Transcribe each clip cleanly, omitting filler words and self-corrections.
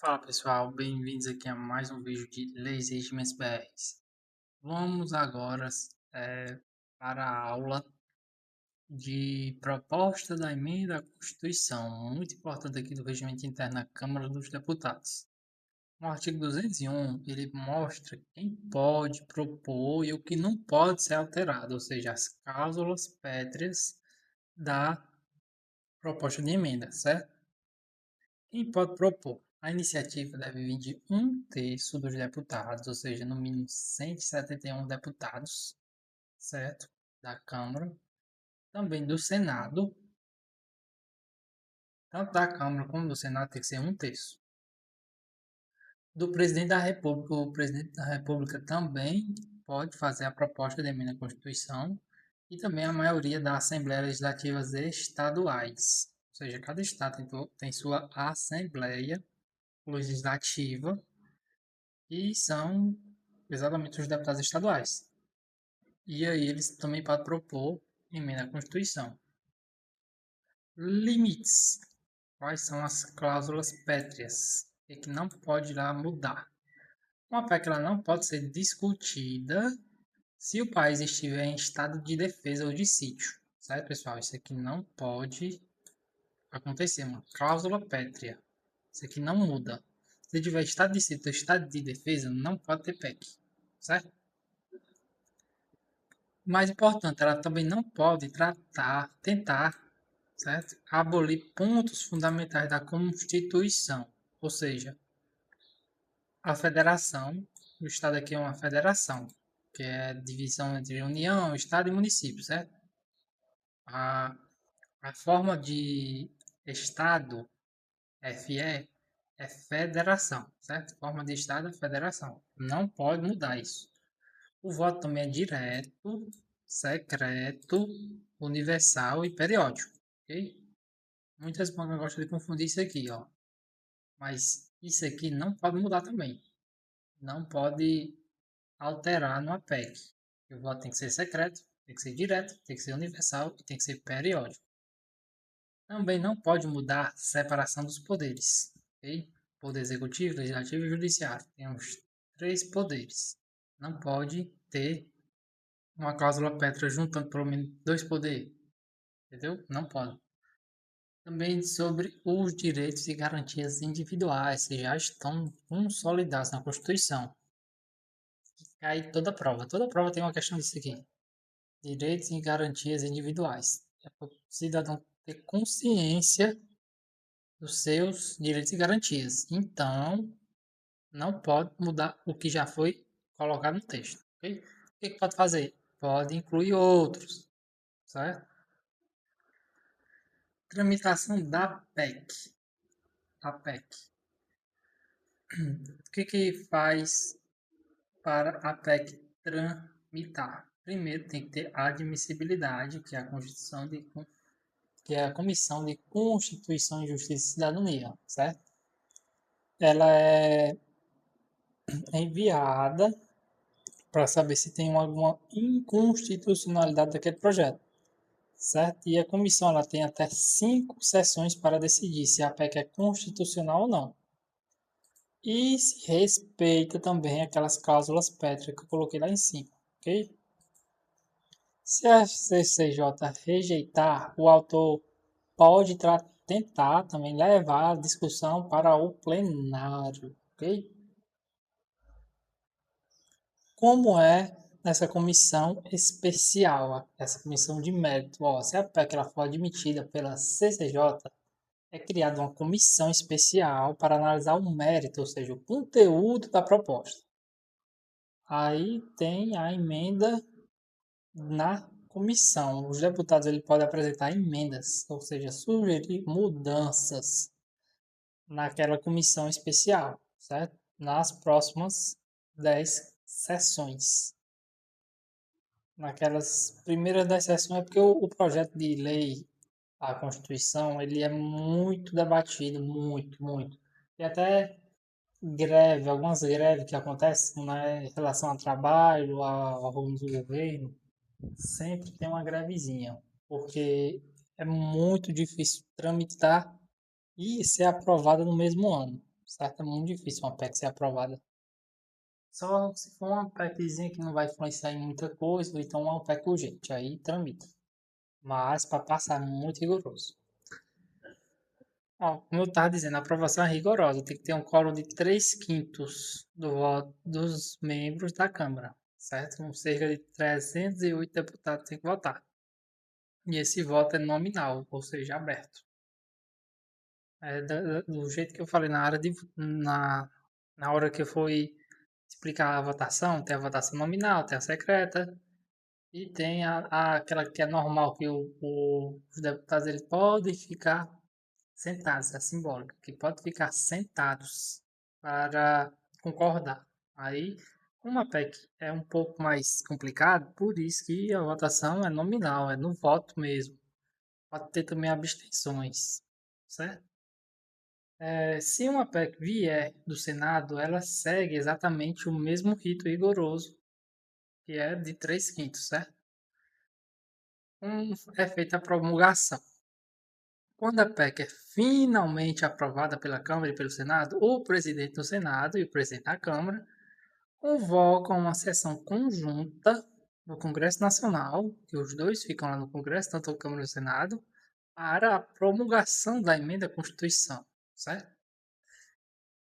Fala pessoal, bem-vindos aqui a mais um vídeo de Leis e Regimes BRs. Vamos agora para a aula de proposta da emenda à Constituição, muito importante aqui do Regimento Interno da Câmara dos Deputados. No artigo 201, ele mostra quem pode propor e o que não pode ser alterado, ou seja, as cláusulas pétreas da proposta de emenda, certo? Quem pode propor? A iniciativa deve vir de um terço dos deputados, ou seja, no mínimo 171 deputados, certo? Da Câmara. Também do Senado. Tanto da Câmara como do Senado tem que ser um terço. Do presidente da República. O presidente da República também pode fazer a proposta de emenda à Constituição. E também a maioria das Assembleias Legislativas Estaduais. Ou seja, cada estado tem sua Assembleia Legislativa e são exatamente os deputados estaduais. E aí eles também podem propor emenda à Constituição. Limites. Quais são as cláusulas pétreas? E que não pode lá mudar. Uma PEC ela não pode ser discutida se o país estiver em estado de defesa ou de sítio. Certo, pessoal? Isso aqui não pode acontecer. Uma cláusula pétrea. Isso aqui não muda. Se tiver estado de sítio ou estado de defesa, não pode ter PEC. Certo? Mais importante, ela também não pode tentar, certo? Abolir pontos fundamentais da Constituição, ou seja, a federação, o Estado aqui é uma federação, que é divisão entre União, Estado e município, certo? A, a forma de Estado, FE, é federação, certo? Forma de Estado é federação. Não pode mudar isso. O voto também é direto, secreto, universal e periódico, ok? Muitas bancas gostam de confundir isso aqui, ó. Mas isso aqui não pode mudar também. Não pode alterar no PEC. O voto tem que ser secreto, tem que ser direto, tem que ser universal e tem que ser periódico. Também não pode mudar a separação dos poderes, ok? Poder executivo, legislativo e judiciário. Tem os três poderes. Não pode ter uma cláusula pétrea juntando pelo menos dois poderes, entendeu? Não pode. Também sobre os direitos e garantias individuais que já estão consolidados na Constituição. Cai toda prova tem uma questão disso aqui. Direitos e garantias individuais. É para o cidadão ter consciência dos seus direitos e garantias. Então, não pode mudar o que já foi colocado no texto. Okay? O que pode fazer? Pode incluir outros, certo? Tramitação da PEC. A PEC. O que faz para a PEC tramitar? Primeiro tem que ter admissibilidade, que é a que é a Comissão de Constituição, Justiça e Cidadania, certo? Ela é enviada para saber se tem alguma inconstitucionalidade daquele projeto, certo? E a comissão ela tem até 5 sessões para decidir se a PEC é constitucional ou não. E se respeita também aquelas cláusulas pétreas que eu coloquei lá em cima, ok? Se a CCJ rejeitar, o autor pode tentar também levar a discussão para o plenário, ok? Como é nessa comissão especial, essa comissão de mérito? Ó, se a PEC ela for admitida pela CCJ, é criada uma comissão especial para analisar o mérito, ou seja, o conteúdo da proposta. Aí tem a emenda na comissão. Os deputados ele podem apresentar emendas, ou seja, sugerir mudanças naquela comissão especial, certo? Nas próximas 10 sessões. Naquelas primeiras 10 sessões é porque o projeto de lei, a Constituição, ele é muito debatido, muito. E até algumas greves que acontecem, né, em relação ao trabalho, ao rumo do governo, sempre tem uma grevezinha, porque é muito difícil tramitar e ser aprovada no mesmo ano, certo? É muito difícil uma PEC ser aprovada. Só se for uma PECzinha que não vai influenciar em muita coisa, ou então uma PEC urgente, aí tramita. Mas para passar é muito rigoroso. Ó, como eu estava dizendo, a aprovação é rigorosa, tem que ter um quórum de 3/5 do voto dos membros da Câmara, certo? Com cerca de 308 deputados tem que votar. E esse voto é nominal, ou seja, aberto. É do jeito que eu falei na hora que eu fui explicar a votação, tem a votação nominal, tem a secreta e tem aquela que é normal, que os deputados eles podem ficar sentados, é simbólica, que pode ficar sentados para concordar. Aí, uma PEC é um pouco mais complicado, por isso que a votação é nominal, é no voto mesmo. Pode ter também abstenções, certo? Se uma PEC vier do Senado, ela segue exatamente o mesmo rito rigoroso, que é de 3/5, certo? É feita a promulgação. Quando a PEC é finalmente aprovada pela Câmara e pelo Senado, o presidente do Senado e o presidente da Câmara convocam uma sessão conjunta no Congresso Nacional, que os dois ficam lá no Congresso, tanto a Câmara e o Senado, para a promulgação da emenda à Constituição, certo?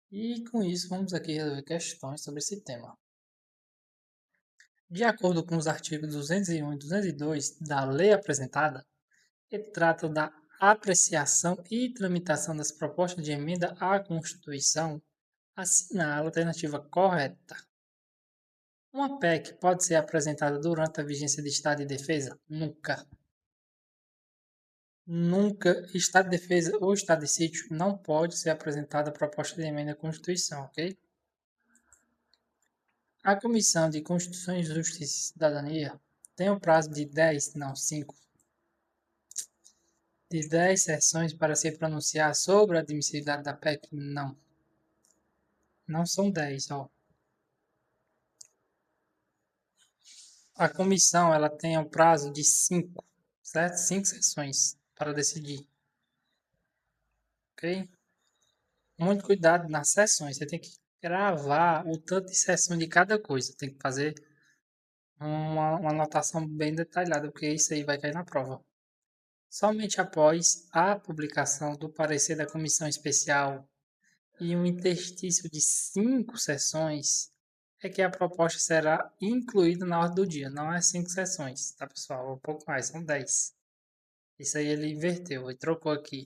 E com isso vamos aqui resolver questões sobre esse tema. De acordo com os artigos 201 e 202 da lei apresentada, que tratam da apreciação e tramitação das propostas de emenda à Constituição, assinala a alternativa correta. Uma PEC pode ser apresentada durante a vigência de estado de defesa? Nunca. Nunca. Estado de defesa ou estado de sítio não pode ser apresentada proposta de emenda à Constituição, ok? A Comissão de Constituição, Justiça e Cidadania tem um prazo de 10, não, 5, de 10 sessões para se pronunciar sobre a admissibilidade da PEC? Não. Não são 10, ó. A comissão ela tem um prazo de 5, certo? 5 sessões para decidir, ok? Muito cuidado nas sessões. Você tem que gravar o tanto de sessão de cada coisa. Tem que fazer uma anotação bem detalhada, porque isso aí vai cair na prova. Somente após a publicação do parecer da comissão especial e um interstício de 5 sessões é que a proposta será incluída na ordem do dia. Não é 5 sessões, tá, pessoal? É um pouco mais, são 10. Isso aí ele inverteu, ele trocou aqui.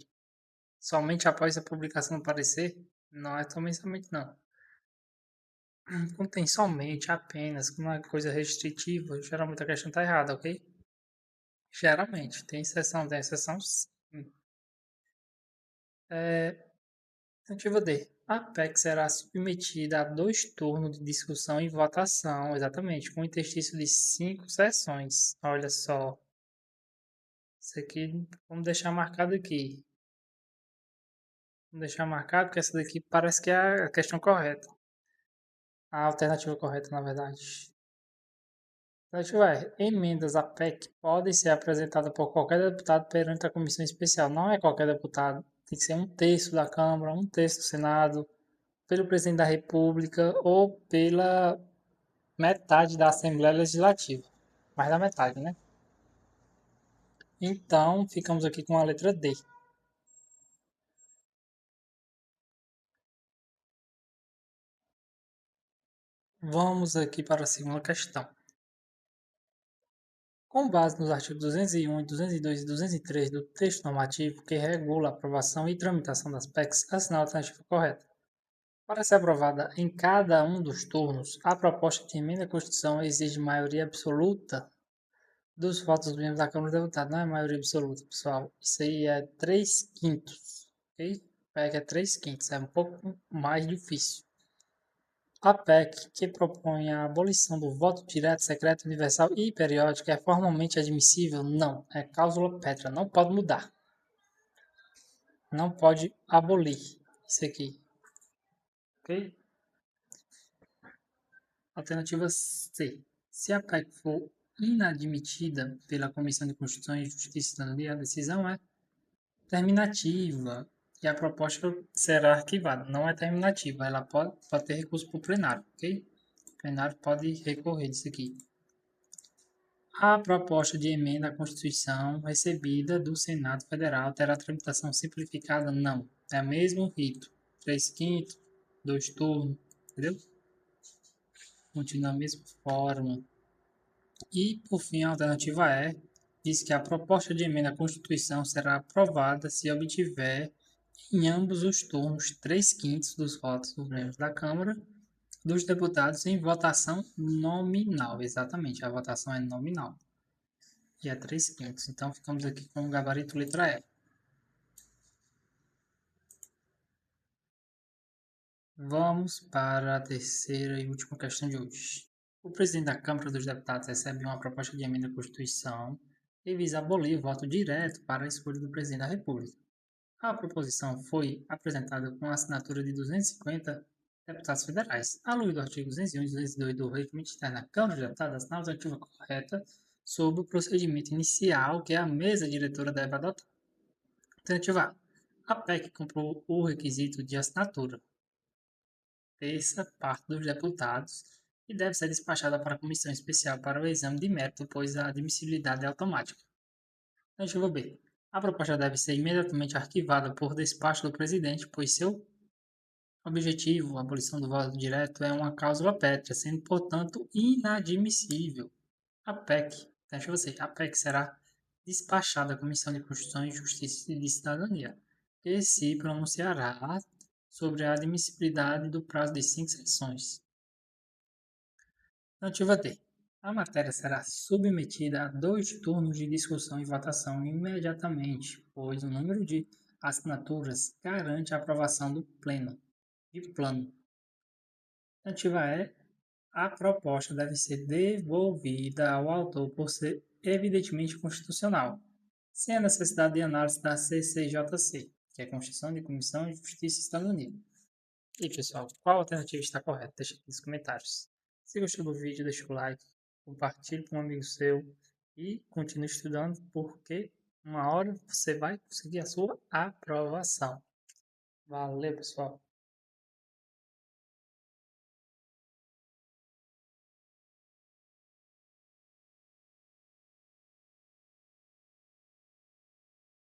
Somente após a publicação do parecer? Não é somente não. Quando tem somente, apenas, como é coisa restritiva, geralmente a questão está errada, ok? Geralmente, tem exceção sim. Tentativa D. A PEC será submetida a 2 turnos de discussão e votação, exatamente, com um interstício de 5 sessões. Olha só. Isso aqui, vamos deixar marcado aqui. Vamos deixar marcado, porque essa daqui parece que é a questão correta. A alternativa correta, na verdade. Alternativa é: emendas à PEC podem ser apresentadas por qualquer deputado perante a comissão especial. Não é qualquer deputado. Tem que ser um terço da Câmara, um terço do Senado, pelo presidente da República ou pela metade da Assembleia Legislativa. Mais da metade, né? Então, ficamos aqui com a letra D. Vamos aqui para a segunda questão. Com base nos artigos 201, 202 e 203 do texto normativo que regula a aprovação e tramitação das PECs, assinale a alternativa correta. Para ser aprovada em cada um dos turnos, a proposta de emenda à Constituição exige maioria absoluta dos votos dos membros da Câmara dos Deputados. Não é maioria absoluta, pessoal. Isso aí é 3/5, ok? PEC é 3/5, é um pouco mais difícil. A PEC, que propõe a abolição do voto direto, secreto, universal e periódico, é formalmente admissível? Não. É cláusula pétrea. Não pode mudar. Não pode abolir isso aqui. Ok? Alternativa C. Se a PEC for inadmitida pela Comissão de Constituição e Justiça e Cidadania, a decisão é terminativa. e a proposta será arquivada, não é terminativa, ela pode ter recurso para o plenário, ok? O plenário pode recorrer disso aqui. A proposta de emenda à Constituição recebida do Senado Federal terá tramitação simplificada? Não. É o mesmo rito. 3/5, 2 turnos, entendeu? Continua a mesma forma. E, por fim, a alternativa E diz que a proposta de emenda à Constituição será aprovada se obtiver em ambos os turnos 3/5 dos votos dos membros da Câmara dos deputados em votação nominal. Exatamente, a votação é nominal. E é 3/5. Então, ficamos aqui com o gabarito letra E. Vamos para a terceira e última questão de hoje. O presidente da Câmara dos Deputados recebe uma proposta de emenda à Constituição e visa abolir o voto direto para a escolha do presidente da República. A proposição foi apresentada com a assinatura de 250 deputados federais. À luz do artigo 201 e 202 do Regimento Interno da Câmara dos Deputados, a alternativa correta sobre o procedimento inicial que a mesa diretora deve adotar. Alternativa A. A PEC cumpriu o requisito de assinatura, terça parte dos deputados, e deve ser despachada para a comissão especial para o exame de mérito, pois a admissibilidade é automática. Alternativa B. A proposta deve ser imediatamente arquivada por despacho do presidente, pois seu objetivo, a abolição do voto direto, é uma cláusula pétrea, sendo, portanto, inadmissível. A PEC, alternativa C. A PEC será despachada à Comissão de Constituição e Justiça e de Cidadania, que se pronunciará sobre a admissibilidade do prazo de 5 sessões. Alternativa D. A matéria será submetida a 2 turnos de discussão e votação imediatamente, pois o número de assinaturas garante a aprovação do plano. Alternativa E. A proposta deve ser devolvida ao autor por ser evidentemente constitucional, sem a necessidade de análise da CCJC, que é a Constituição de Comissão de Justiça e Cidadania. E pessoal, qual alternativa está correta? Deixa aqui nos comentários. Se gostou do vídeo, deixa o like, compartilhe com um amigo seu e continue estudando, porque uma hora você vai conseguir a sua aprovação. Valeu, pessoal!